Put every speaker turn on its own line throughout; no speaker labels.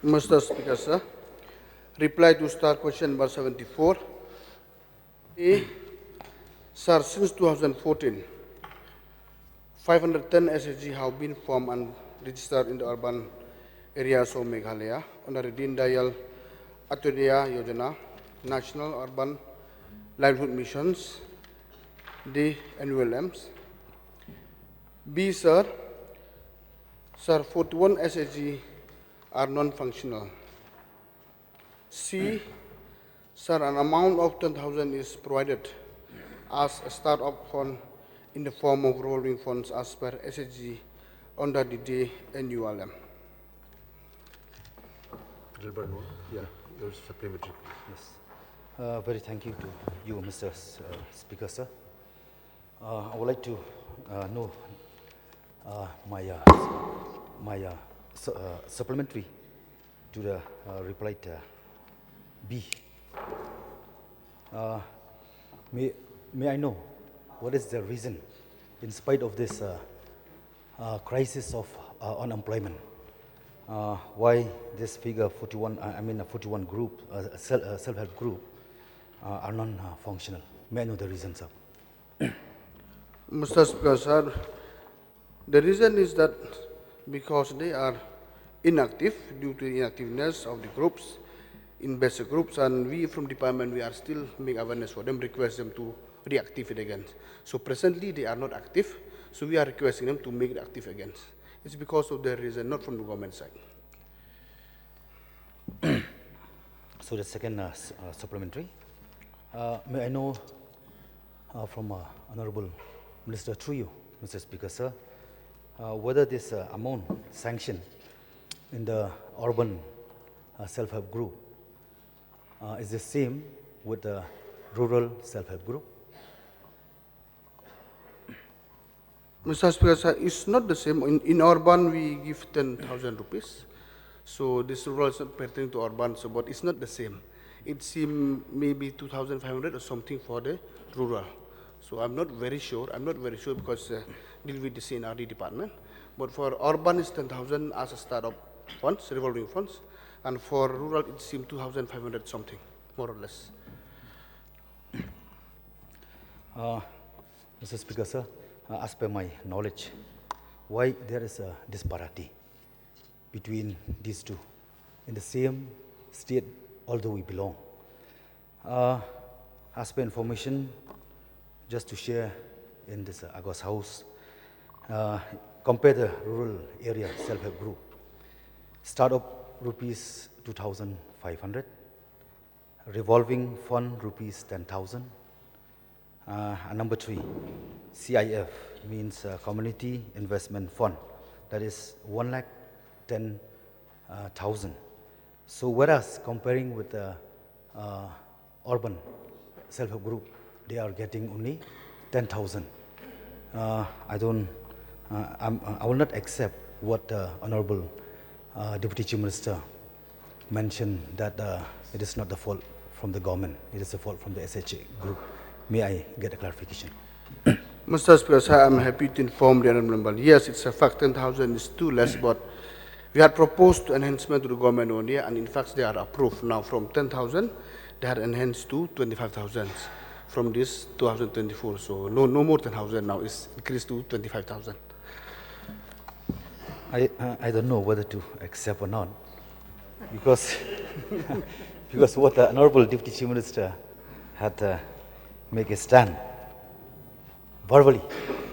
Mr. Speaker, sir. Reply to star question number 74. A. Sir, since 2014, 510 SHG have been formed and registered in the urban areas of Meghalaya under the Deen Dayal Antyodaya Yojana, National Urban Livelihood Missions, the NULMs. B, sir, 41 SHG are non-functional. C, sir, an amount of 10,000 is provided as a start-up fund in the form of revolving funds as per SHG under the DNULM.
Gilbert, yeah, your supplementary.
Yes. Very thank you to you, Mr. Speaker, sir. I would like to know my supplementary to the reply to B. May I know what is the reason, in spite of this crisis of unemployment, why this figure 41, a 41 group, self-help group, are non-functional? May I know the reason, sir?
Mr. Speaker, sir, the reason is that because they are inactive due to the inactiveness of the groups, in basic groups, and we from department, we are still making awareness for them, request them to reactivate again. So presently they are not active, so we are requesting them to make it active again. It's because of their reason, not from the government side.
So the second supplementary, may I know from Honorable Minister through you, Mr. Speaker, sir, whether this amount sanctioned in the urban self-help group is the same with the rural self-help group?
Mr. Speaker, sir, it's not the same. In urban, we give 10,000 rupees. So this rural is not pertaining to urban, so, but it's not the same. It seems maybe 2,500 or something for the rural. So I'm not very sure because deal with the CNRD department. But for urban, it's 10,000 as a startup funds, revolving funds. And for rural, it seems 2,500 something, more or less.
Mr. Speaker, sir, as per my knowledge, why there is a disparity between these two in the same state, although we belong? As per information, just to share in this Agos house, compare the rural area self-help group. Startup rupees 2,500, revolving fund rupees 10,000. Number 3, CIF means Community Investment Fund, that is 1,10,000. So whereas comparing with the urban self-help group, they are getting only 10,000. I will not accept what Honorable Deputy Chief Minister mentioned, that it is not the fault from the government, it is the fault from the SHG group. May I get a clarification?
Mr. Speaker, sir, I'm happy to inform the honourable member. Yes, it's a fact 10,000 is too less, but we had proposed enhancement to the government only, and in fact they are approved now from 10,000. They had enhanced to 25,000 from this 2024. So no more 10,000 now. It's increased to 25,000.
I don't know whether to accept or not, because because what the Honorable Deputy Chief Minister had make a stand verbally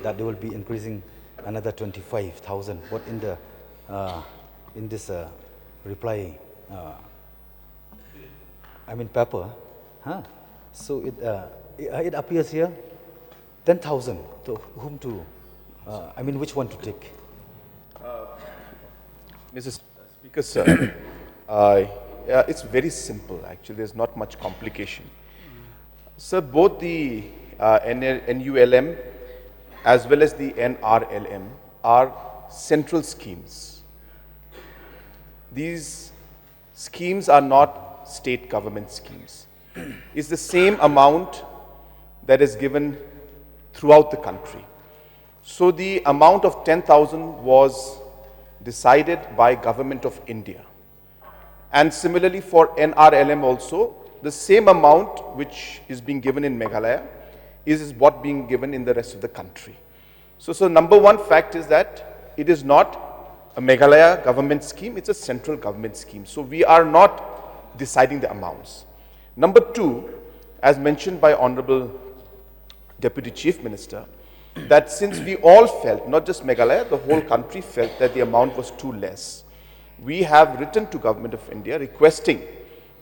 that they will be increasing another 25,000. But in this reply, paper, so it appears here 10,000. To whom to? Which one to take?
Mr. Speaker, sir, yeah, it's very simple. Actually, there's not much complication. Sir, both the NULM as well as the NRLM are central schemes. These schemes are not state government schemes. It's the same amount that is given throughout the country. So the amount of 10,000 was decided by Government of India. And similarly for NRLM also, the same amount which is being given in Meghalaya is what being given in the rest of the country. So number one fact is that it is not a Meghalaya government scheme, it's a central government scheme. So we are not deciding the amounts. Number two, as mentioned by Honorable Deputy Chief Minister, that since we all felt, not just Meghalaya, the whole country felt that the amount was too less, we have written to Government of India requesting,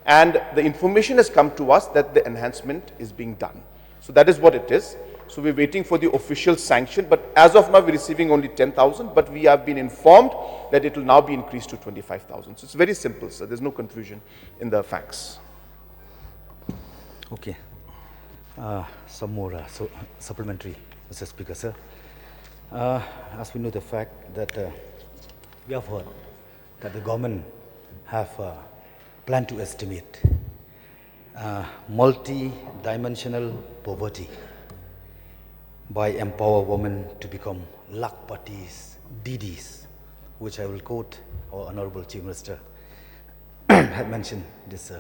and the information has come to us that the enhancement is being done. So that is what it is. So we're waiting for the official sanction, but as of now we're receiving only 10,000, but we have been informed that it will now be increased to 25,000. So it's very simple, sir. There's no confusion in the facts.
Okay. Some more supplementary, Mr. Speaker, sir. As we know the fact that we have heard that the government have planned to estimate multi-dimensional poverty by empower women to become lakpatis, didis, which I will quote our Honorable Chief Minister had mentioned this,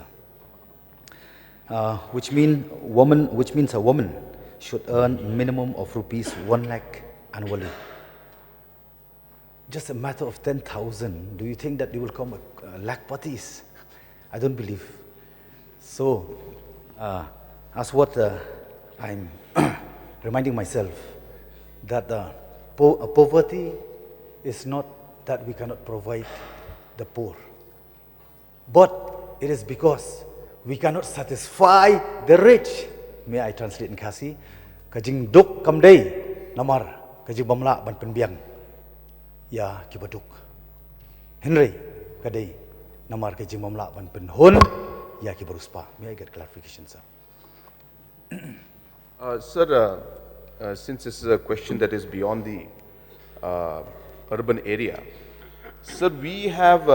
which means a woman should earn minimum of rupees 1 lakh annually. Just a matter of 10,000. Do you think that they will come lakpatis? I don't believe. So, as what I'm reminding myself, that poverty is not that we cannot provide the poor, but it is because we cannot satisfy the rich. May I translate in Khasi? Kajing duk kamdei namar kajing bamla ban penbiang ya kibaduk. Henry kadei namar kajing bamla ban penhun ya kibaruspa. May I get clarification, sir?
Sir, since this is a question that is beyond the urban area, sir, we have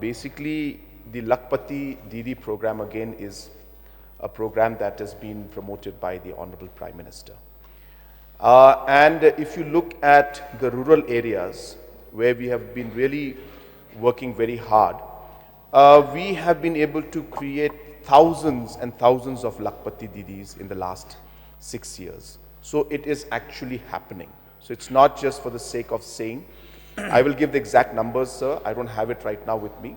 basically the Lakpati Didi program again is a program that has been promoted by the Honorable Prime Minister. And if you look at the rural areas where we have been really working very hard, we have been able to create thousands and thousands of Lakpati Didis in the last 6 years. So it is actually happening. So it's not just for the sake of saying. I will give the exact numbers, sir. I don't have it right now with me,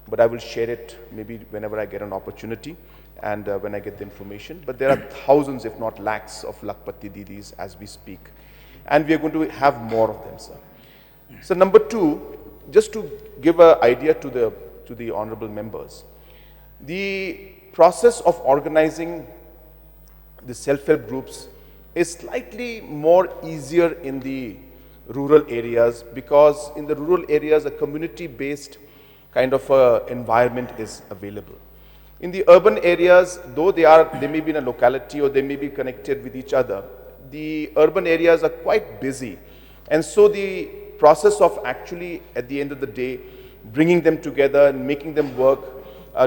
but I will share it maybe whenever I get an opportunity and when I get the information. But there are thousands, if not lakhs, of Lakpati Didis as we speak. And we are going to have more of them, sir. So number two, just to give an idea to the honorable members, the process of organizing the self-help groups is slightly more easier in the rural areas, because in the rural areas a community-based kind of environment is available. In the urban areas, though they may be in a locality or they may be connected with each other, the urban areas are quite busy. And so the process of actually, at the end of the day, bringing them together and making them work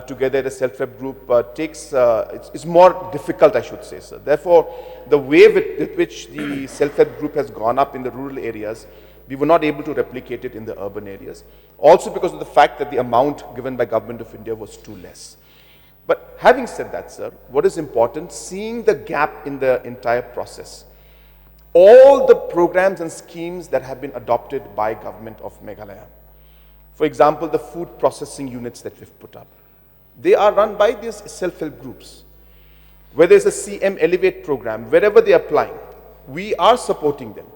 together at a self-help group it's more difficult, I should say, sir. Therefore, the way with which the self-help group has gone up in the rural areas, we were not able to replicate it in the urban areas. Also because of the fact that the amount given by Government of India was too less. But having said that, sir, what is important, seeing the gap in the entire process, all the programs and schemes that have been adopted by Government of Meghalaya, for example, the food processing units that we've put up, they are run by these self-help groups. Whether it's a CM Elevate program, wherever they are applying, we are supporting them.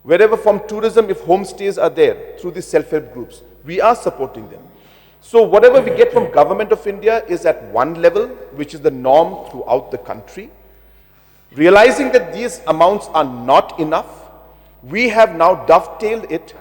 Wherever from tourism, if homestays are there, through these self-help groups, we are supporting them. So whatever we get from Government of India is at one level, which is the norm throughout the country. Realizing that these amounts are not enough, we have now dovetailed it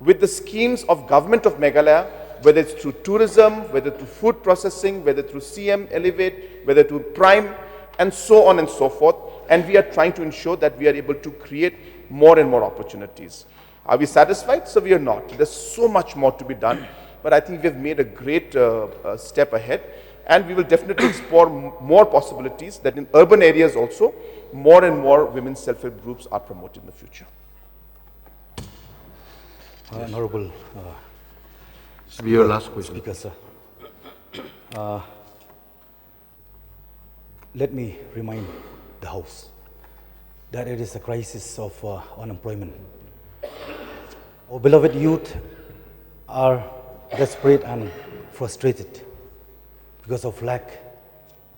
with the schemes of Government of Meghalaya, whether it's through tourism, whether through food processing, whether through CM Elevate, whether through Prime, and so on and so forth. And we are trying to ensure that we are able to create more and more opportunities. Are we satisfied? So we are not. There's so much more to be done. But I think we've made a great step ahead. And we will definitely explore more possibilities that in urban areas also, more and more women's self-help groups are promoted in the future.
Honorable
This will be your last question.
Speaker, sir. Let me remind the House that it is a crisis of unemployment. Our beloved youth are desperate and frustrated because of lack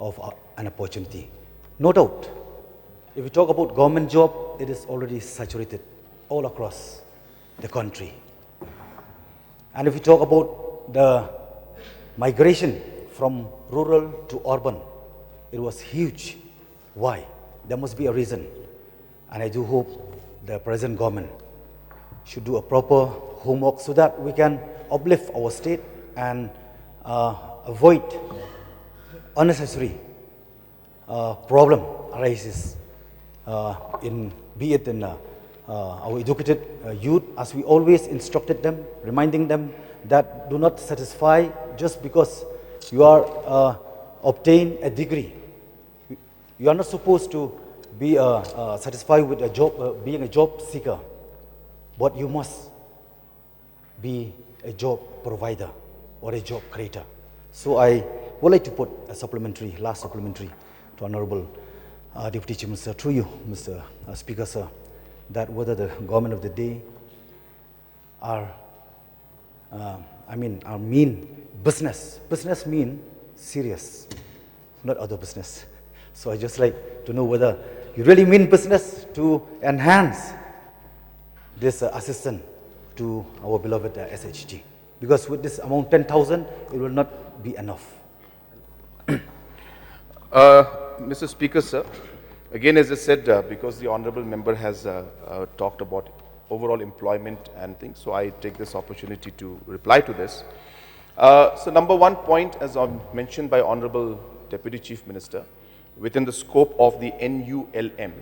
of an opportunity. No doubt, if we talk about government job, it is already saturated all across the country. And if we talk about the migration from rural to urban, it was huge. Why? There must be a reason. And I do hope the present government should do a proper homework so that we can uplift our state and avoid unnecessary problem arises be it in our educated youth, as we always instructed them, reminding them that do not satisfy just because you are obtain a degree. You are not supposed to be satisfied with a job, being a job seeker, but you must be a job provider or a job creator. So I would like to put a supplementary, last supplementary to Honorable Deputy Chief Minister, through you, Mr. Speaker, sir, that whether the government of the day are, are mean business. Business mean serious, not other business. So I just like to know whether you really mean business to enhance this assistance to our beloved SHG. Because with this amount 10,000, it will not be enough.
Mr. Speaker, sir, again, as I said, because the honorable member has talked about overall employment and things, so I take this opportunity to reply to this. So number one point, as mentioned by Honorable Deputy Chief Minister, within the scope of the NULM,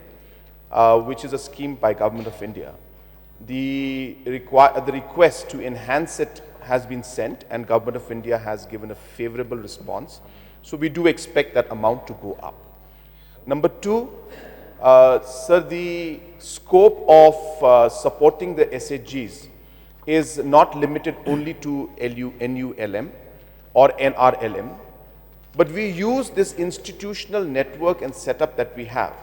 which is a scheme by Government of India, the request to enhance it has been sent and Government of India has given a favorable response. So we do expect that amount to go up. Number two, sir, the scope of supporting the SHGs is not limited only to NULM or NRLM, but we use this institutional network and setup that we have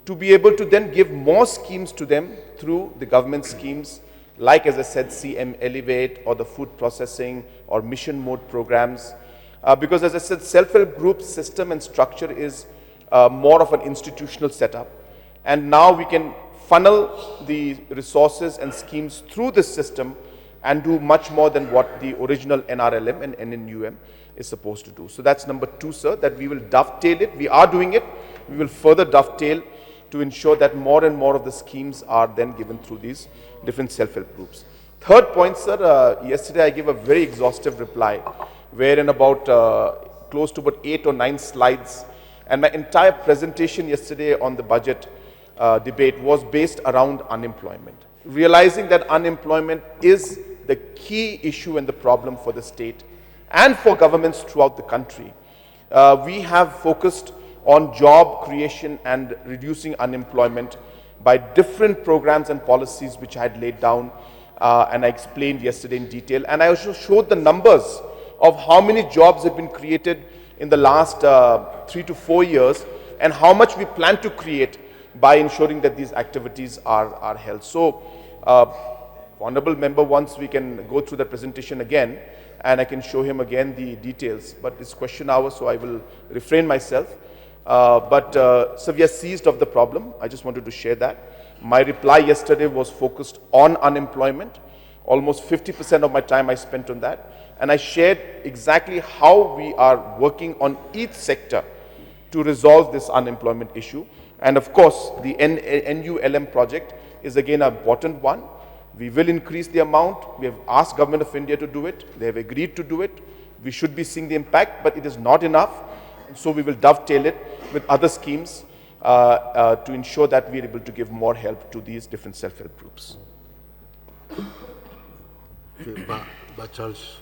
to be able to then give more schemes to them through the government schemes, like, as I said, CM Elevate or the food processing or mission mode programs. Because, as I said, self-help group system and structure is more of an institutional setup. And now we can funnel the resources and schemes through this system and do much more than what the original NRLM and NNUM is supposed to do. So that's number two, sir, that we will dovetail it. We are doing it. We will further dovetail to ensure that more and more of the schemes are then given through these different self-help groups. Third point, sir, yesterday I gave a very exhaustive reply, wherein about close to about 8 or 9 slides, and my entire presentation yesterday on the budget debate was based around unemployment. Realizing that unemployment is the key issue and the problem for the state and for governments throughout the country. We have focused on job creation and reducing unemployment by different programs and policies which I had laid down and I explained yesterday in detail. And I also showed the numbers of how many jobs have been created in the last 3 to 4 years and how much we plan to create by ensuring that these activities are held. So, Honorable Member, once we can go through the presentation again and I can show him again the details, but it's question hour, so I will refrain myself. So we are seized of the problem. I just wanted to share that. My reply yesterday was focused on unemployment. Almost 50% of my time I spent on that. And I shared exactly how we are working on each sector to resolve this unemployment issue. And of course, the NULM project is again an important one. We will increase the amount. We have asked Government of India to do it. They have agreed to do it. We should be seeing the impact, but it is not enough. So we will dovetail it with other schemes to ensure that we are able to give more help to these different self-help groups.
Charles,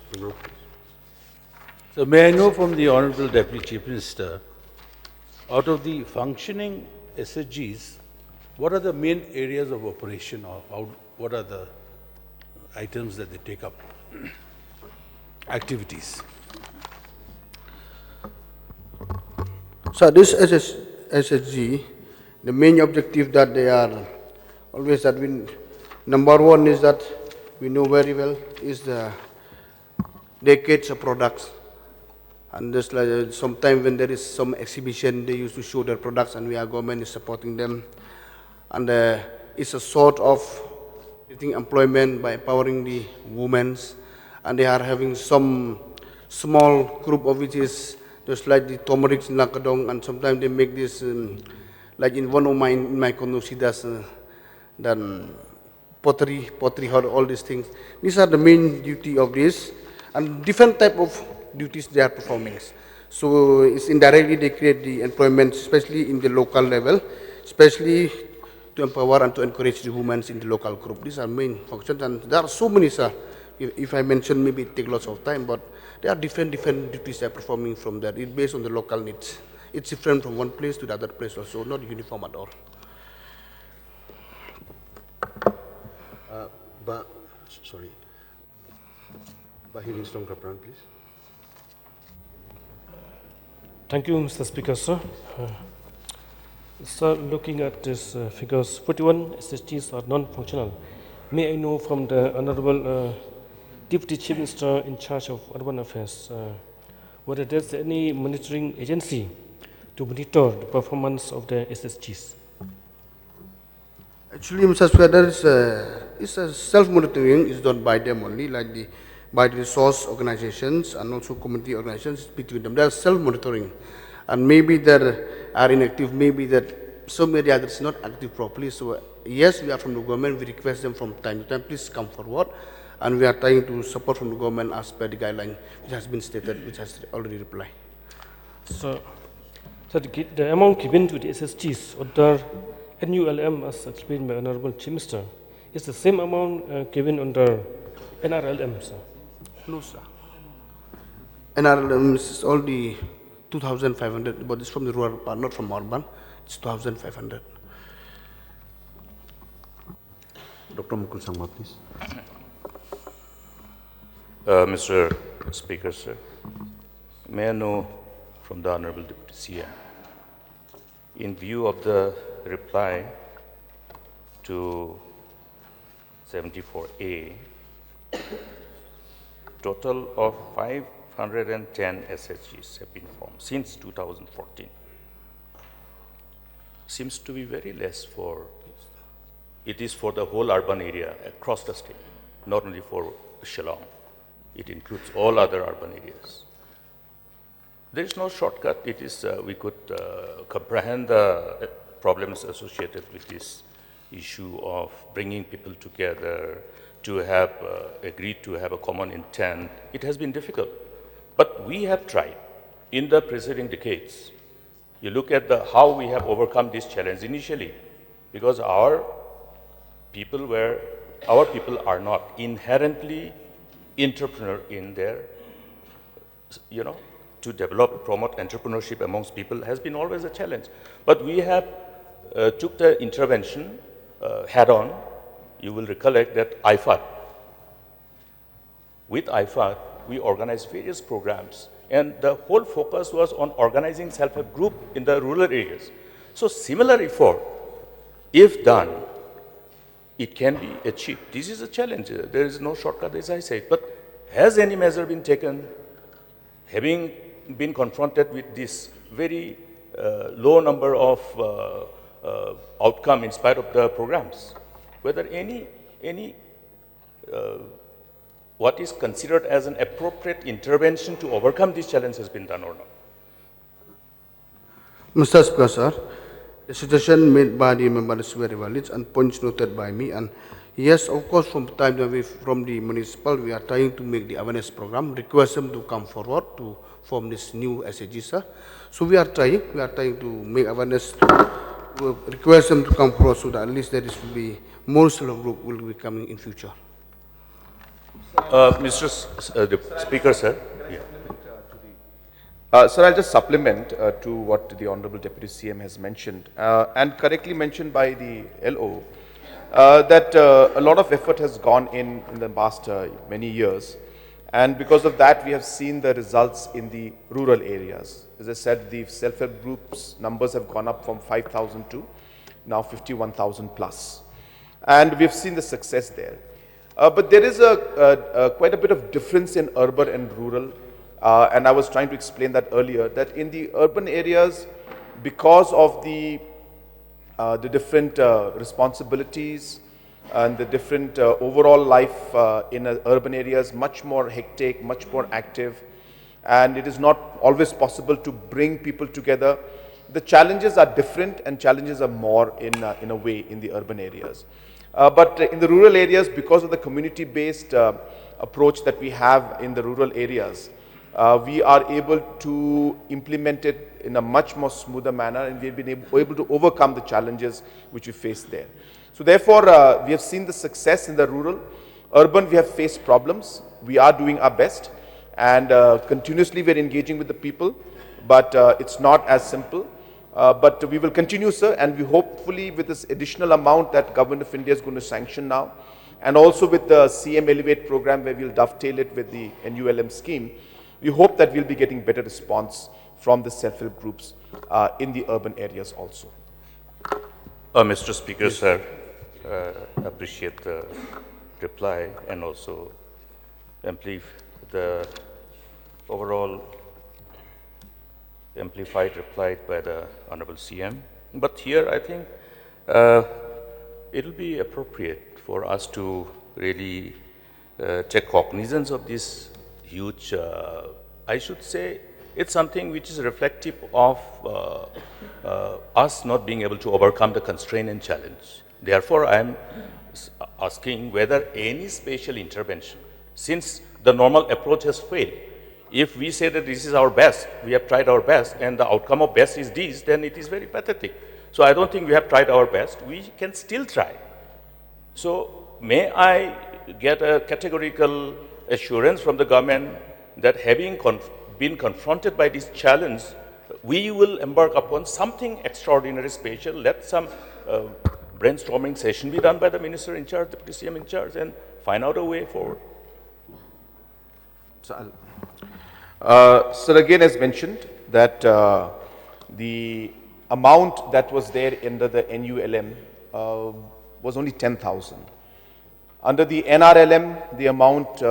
So may I know from the Honorable Deputy Chief Minister, out of the functioning SHGs, what are the main areas of operation or what are the items that they take up? Activities.
So this SHG, the main objective that they are always that we, number one is that we know very well is the decades of products. And just like sometime when there is some exhibition, they used to show their products, and our government is supporting them. And it's a sort of getting employment by empowering the women, and they are having some small group of which is just like the turmeric in Lakadong, and sometimes they make this like in one of my condosi does then pottery, all these things. These are the main duty of this, and different type of duties they are performing. So it's indirectly they create the employment, especially in the local level, especially to empower and to encourage the women in the local group. These are main functions, and there are so many, sir. If I mention, maybe it take lots of time, but there are different duties they are performing from there. It's based on the local needs. It's different from one place to the other place also, not uniform at all.
Sorry. Bahiri Strong Kapran, please.
Thank you, Mr. Speaker, sir. Sir, looking at these figures, 41 SHGs are non-functional. May I know from the Honorable Deputy Chief Minister in charge of urban affairs whether there's any monitoring agency to monitor the performance of the SHGs?
Actually, Mr. Speaker, there is a self-monitoring is done by them only, like by the resource organizations and also community organizations between them. They are self-monitoring, and maybe they are inactive, maybe that some area that's not active properly. So yes, we are from the government, we request them from time to time, please come forward, and we are trying to support from the government as per the guideline which has been stated, which has already replied.
So the amount given to the SHGs under NULM, as explained by Honorable Chief Minister, is the same amount given under NRLM, sir?
No, sir. NRLM is only 2,500, but it's from the rural part, not from urban. It's 2,500.
Dr. Mukul Sangma, please.
Mr. Speaker, sir, may I know from the Honorable Deputy CM, in view of the reply to 74A, total of 510 SHGs have been formed since 2014. Seems to be very less for, it is for the whole urban area across the state, not only for Shillong. It includes all other urban areas. There is no shortcut. It is, we could comprehend the problems associated with this issue of bringing people together, to have agreed to have a common intent. It has been difficult, but we have tried in the preceding decades. You look at how we have overcome this challenge initially, because our people are not inherently entrepreneur in their, to develop, promote entrepreneurship amongst people has been always a challenge. But we have took the intervention head on. You will recollect that with IFAD, we organized various programs, and the whole focus was on organizing self-help group in the rural areas. So similar effort, if done, it can be achieved. This is a challenge. There is no shortcut, as I said. But has any measure been taken, having been confronted with this very low number of outcome in spite of the programs? Whether any what is considered as an appropriate intervention to overcome this challenge has been done or not?
Mr. Speaker, sir, the suggestion made by the member is very valid and points noted by me. And yes, of course, from time to time, from the municipal, we are trying to make the awareness program, request them to come forward to form this new SHG, sir. So we are trying to make awareness, to request them to come forward so that at least there will be more self-group will be coming in future.
Mr. Speaker, sir.
Sir, I'll just supplement to what the Honorable Deputy CM has mentioned, and correctly mentioned by the LO, that a lot of effort has gone in the past many years, And because of that, we have seen the results in the rural areas. As I said, the self-help groups numbers have gone up from 5,000 to now 51,000 plus. And we've seen the success there. But there is quite a bit of difference in urban and rural. And I was trying to explain that earlier, that in the urban areas, because of the different responsibilities and the different overall life in urban areas, much more hectic, much more active, and it is not always possible to bring people together. The challenges are different and challenges are more in a way in the urban areas. But in the rural areas, because of the community-based approach that we have in the rural areas, we are able to implement it in a much more smoother manner, and we've been able to overcome the challenges which we face there. So therefore, we have seen the success in the rural. Urban, we have faced problems. We are doing our best, and continuously we're engaging with the people, but it's not as simple. But we will continue, sir, and we hopefully with this additional amount that Government of India is going to sanction now, and also with the CM Elevate program where we'll dovetail it with the NULM scheme, we hope that we'll be getting better response from the self-help groups in the urban areas also.
Mr. Speaker, yes, sir, appreciate the reply and also the overall amplified reply by the Honorable CM. But here I think it will be appropriate for us to really take cognizance of this huge, I should say, it's something which is reflective of us not being able to overcome the constraint and challenge. Therefore, I am asking whether any special intervention, since the normal approach has failed, if we say that this is our best, we have tried our best, and the outcome of best is this, then it is very pathetic. So I don't think we have tried our best. We can still try. So may I get a categorical assurance from the government that having been confronted by this challenge, we will embark upon something extraordinary special, let some brainstorming session be done by the minister in charge, the CM in charge, and find out a way forward.
Sir, again, as mentioned, that the amount that was there under the NULM was only 10,000. Under the NRLM, the amount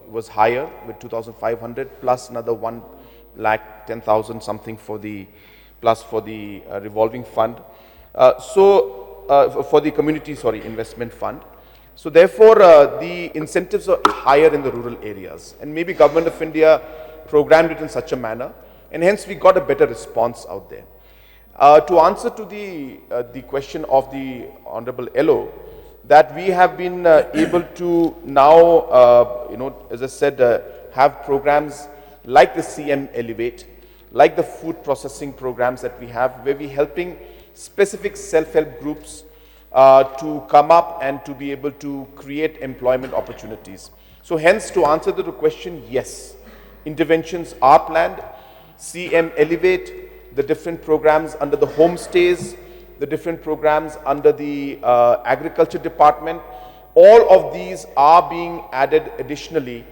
was higher with 2,500 plus another 1,10,000 something for the revolving fund. For the community, investment fund. So therefore, the incentives are higher in the rural areas, and maybe Government of India programmed it in such a manner, and hence we got a better response out there. To answer to the question of the Honorable LO, that we have been able to now, as I said, have programs like the CM Elevate, like the food processing programs that we have, where we're helping specific self-help groups to come up and to be able to create employment opportunities. So hence, to answer the question, yes, interventions are planned. CM Elevate, the different programs under the homestays, the different programs under the agriculture department, all of these are being added additionally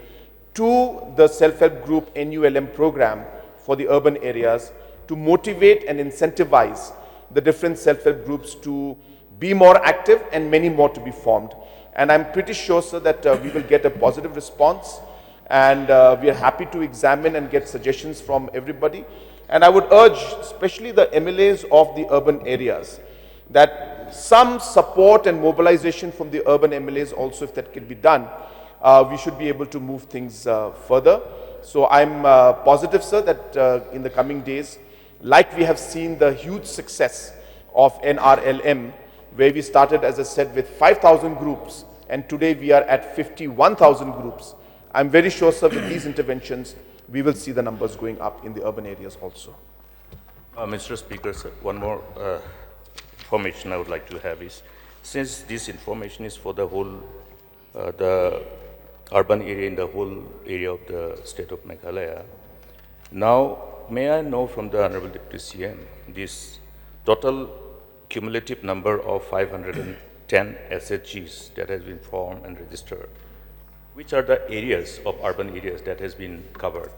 to the self-help group NULM program for the urban areas to motivate and incentivize the different self-help groups to be more active and many more to be formed. And I'm pretty sure, sir, that we will get a positive response, and we are happy to examine and get suggestions from everybody. And I would urge, especially the MLAs of the urban areas, that some support and mobilization from the urban MLAs also, if that can be done, we should be able to move things further. So I'm positive, sir, that in the coming days, like we have seen the huge success of NRLM, where we started, as I said, with 5,000 groups, and today we are at 51,000 groups. I'm very sure, sir, with these interventions, we will see the numbers going up in the urban areas also.
Mr. Speaker, sir, one more information I would like to have is, since this information is for the whole, the urban area in the whole area of the state of Meghalaya, now may I know from the Honorable Deputy CM, this total cumulative number of 510 SHGs that has been formed and registered, which are the areas of urban areas that has been covered?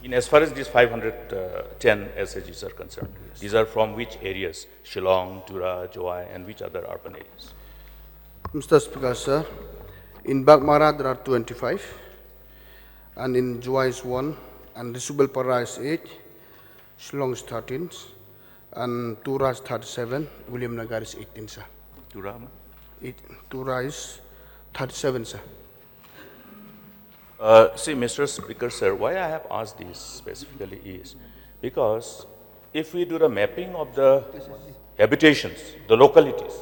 In as far as these 510 SHGs are concerned, these are from which areas? Shillong, Tura, Joai, and which other urban areas?
Mr. Speaker, sir, in Bagmara there are 25, and in Joai is 1, and Risubelpara is 8, Shillong is 13, and Tura is 37, William Nagar is 18, sir.
Tura?
Tura is 37, sir.
See, Mr. Speaker, sir, why I have asked this specifically is because if we do the mapping of the habitations, the localities,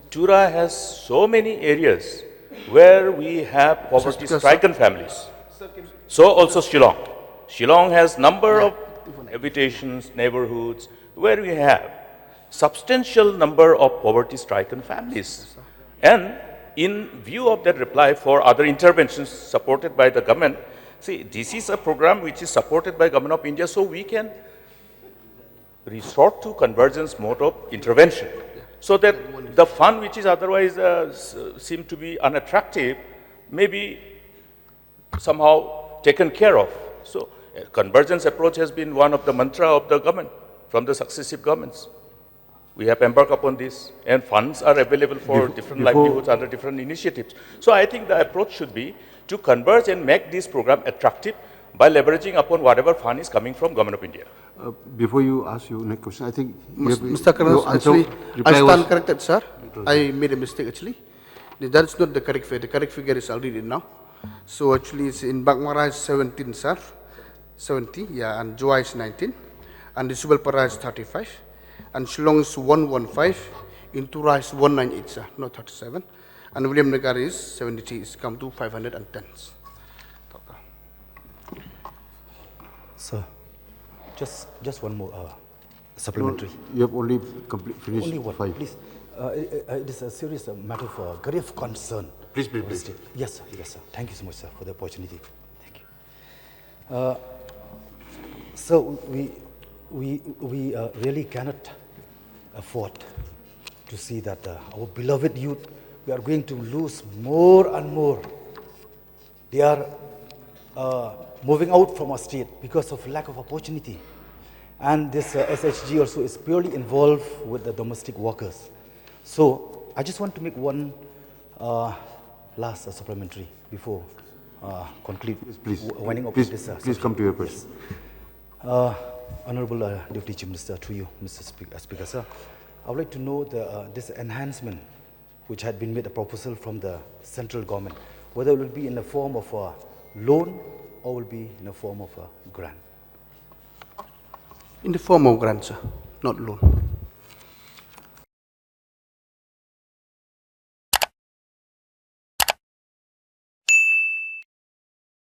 Tura has so many areas where we have poverty-stricken families. So also Shillong. Shillong has number of habitations, neighborhoods, where we have substantial number of poverty-stricken families. And in view of that reply for other interventions supported by the government, see, this is a program which is supported by Government of India, so we can resort to convergence mode of intervention, so that the fund which is otherwise seem to be unattractive may be somehow taken care of. So, convergence approach has been one of the mantra of the government from the successive governments. We have embarked upon this, and funds are available for different livelihoods under different initiatives. So I think the approach should be to converge and make this program attractive by leveraging upon whatever fund is coming from Government of India.
Before you ask your next question, I think
Mr. Karan, actually, I stand corrected, sir. I made a mistake, actually. That's not the correct figure. The correct figure is already now. So actually, it's in Bagmara is 17, sir. 70, yeah, and Joai is 19, and Risubelpara is 35. And Shillong is 115, in Tura is 198, sir, not 37. And William Nagar is 73, it's come to 510.
Sir, just one more supplementary.
you have only finished
Only one,
5.
please. It is a serious matter for grave concern.
Please.
Yes, sir. Thank you so much, sir, for the opportunity. Thank you. So we really cannot afford to see that our beloved youth, we are going to lose more and more. They are moving out from our state because of lack of opportunity. And this SHG also is purely involved with the domestic workers. So I just want to make one last supplementary before conclude.
Please,
winding up
please,
this.
please come to your question.
Yes. Honorable Deputy Chief Minister, to you, Mr. Speaker, sir, I would like to know this enhancement, which had been made a proposal from the central government, whether it will be in the form of a loan or will be in the form of a grant.
In the form of grant, sir, not loan.